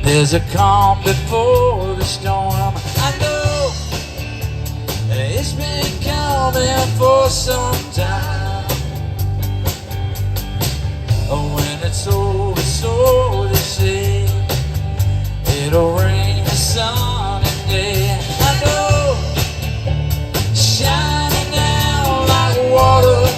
There's a calm before the storm. I know it's been coming for some time. When it's over, so to say, it'll rain a sunny day. I know, shining down like water.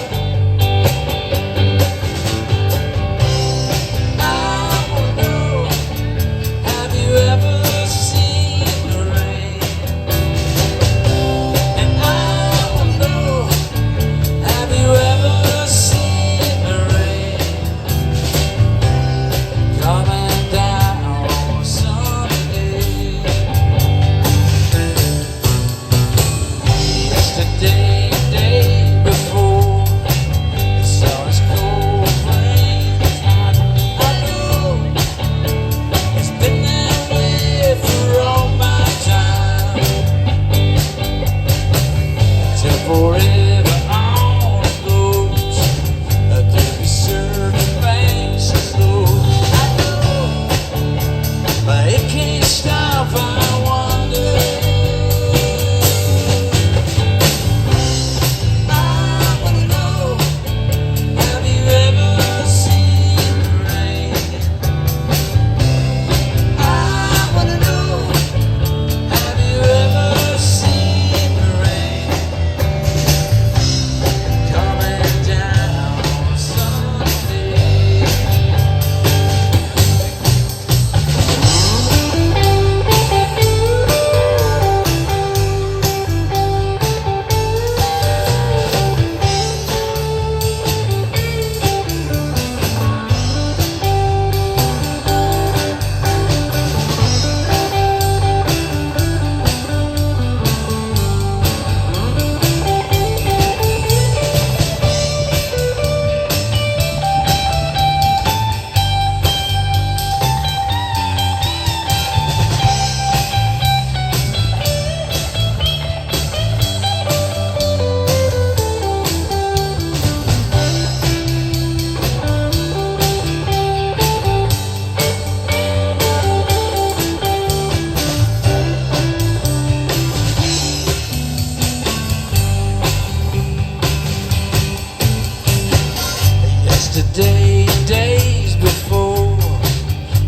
Yesterday, days before,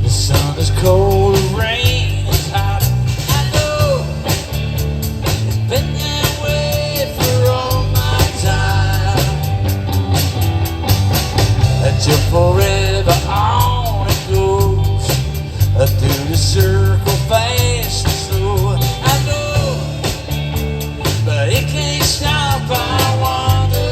the sun is cold, the rain is hot. I know it's been that way for all my time. Until forever on it goes, through the circle fast and slow. I know, but it can't stop. I wonder.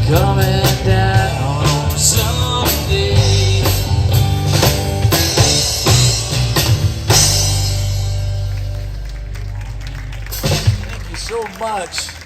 Coming down on Sunday. Thank you so much.